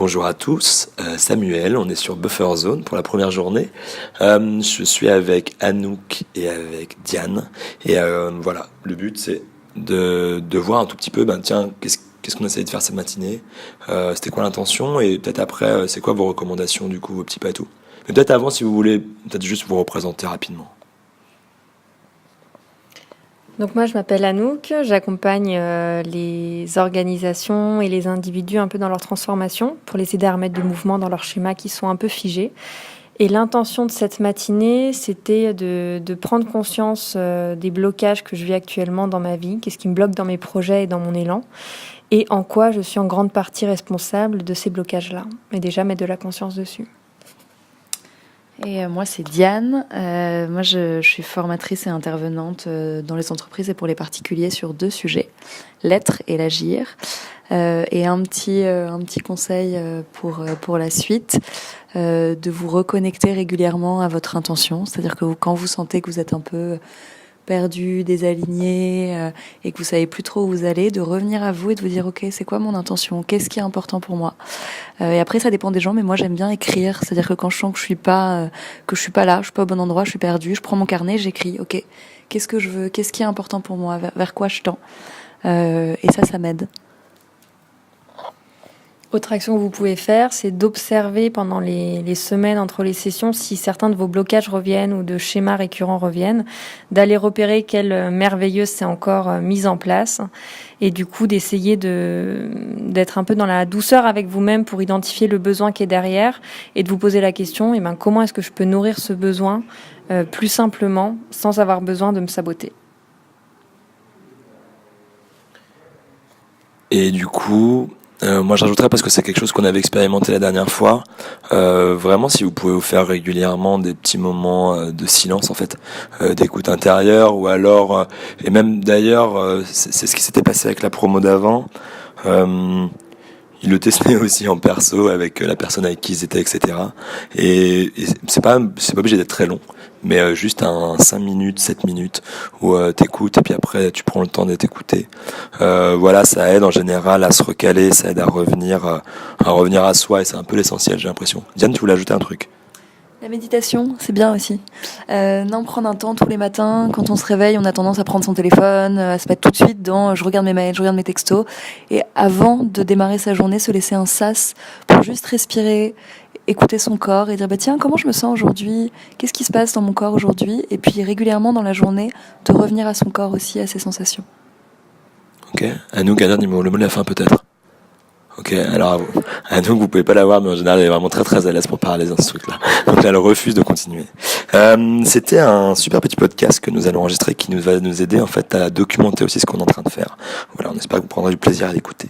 Bonjour à tous, Samuel, on est sur Buffer Zone pour la première journée. Je suis avec Anouk et avec Diane. Et voilà, le but c'est de voir un tout petit peu, qu'est-ce qu'on essaie de faire cette matinée, c'était quoi l'intention, et peut-être après, c'est quoi vos recommandations du coup, vos petits pas et tout. Mais peut-être avant, si vous voulez, peut-être juste vous représenter rapidement. Donc moi je m'appelle Anouk, j'accompagne les organisations et les individus un peu dans leur transformation pour les aider à remettre du mouvement dans leurs schémas qui sont un peu figés. Et l'intention de cette matinée, c'était de prendre conscience des blocages que je vis actuellement dans ma vie, qu'est-ce qui me bloque dans mes projets et dans mon élan, et en quoi je suis en grande partie responsable de ces blocages-là. Et déjà mettre de la conscience dessus. Et moi, c'est Diane. Moi, je suis formatrice et intervenante dans les entreprises et pour les particuliers sur 2 sujets, l'être et l'agir. Et un petit conseil pour la suite, de vous reconnecter régulièrement à votre intention. C'est-à-dire que quand vous sentez que vous êtes un peu perdu, désaligné, et que vous savez plus trop où vous allez, de revenir à vous et de vous dire ok, c'est quoi mon intention, qu'est-ce qui est important pour moi, et après ça dépend des gens, mais moi j'aime bien écrire, c'est-à-dire que quand je sens que je suis pas là, je suis pas au bon endroit, je suis perdue, je prends mon carnet, j'écris ok, qu'est-ce que je veux, qu'est-ce qui est important pour moi, vers quoi je tends, et ça m'aide. Autre action que vous pouvez faire, c'est d'observer pendant les semaines entre les sessions si certains de vos blocages reviennent ou de schémas récurrents reviennent, d'aller repérer quelle merveilleuse c'est encore mise en place et du coup d'essayer d'être un peu dans la douceur avec vous-même pour identifier le besoin qui est derrière et de vous poser la question, comment est-ce que je peux nourrir ce besoin plus simplement sans avoir besoin de me saboter. Et du coup, moi j'ajouterais, parce que c'est quelque chose qu'on avait expérimenté la dernière fois, vraiment si vous pouvez vous faire régulièrement des petits moments de silence en fait, d'écoute intérieure, ou alors, et même d'ailleurs, c'est ce qui s'était passé avec la promo d'avant, ils le testaient aussi en perso avec la personne avec qui ils étaient, etc. Et c'est pas obligé d'être très long, mais juste un 5 minutes, 7 minutes où t'écoutes et puis après tu prends le temps d'être écouté. Voilà, ça aide en général à se recaler, ça aide à revenir à soi, et c'est un peu l'essentiel, j'ai l'impression. Diane, tu voulais ajouter un truc? La méditation, c'est bien aussi. Prendre un temps tous les matins, quand on se réveille, on a tendance à prendre son téléphone, à se mettre tout de suite dans je regarde mes mails, je regarde mes textos. Et avant de démarrer sa journée, se laisser un sas pour juste respirer, écouter son corps et dire tiens, comment je me sens aujourd'hui, qu'est-ce qui se passe dans mon corps aujourd'hui, et puis régulièrement dans la journée, de revenir à son corps aussi, à ses sensations. Ok, Anouk, le mot de la fin peut-être. Ok, alors Anouk, vous pouvez pas la voir, mais en général elle est vraiment très très à l'aise pour parler dans ce truc-là. Donc là, elle refuse de continuer. C'était un super petit podcast que nous allons enregistrer qui va nous aider en fait à documenter aussi ce qu'on est en train de faire. Voilà, on espère que vous prendrez du plaisir à l'écouter.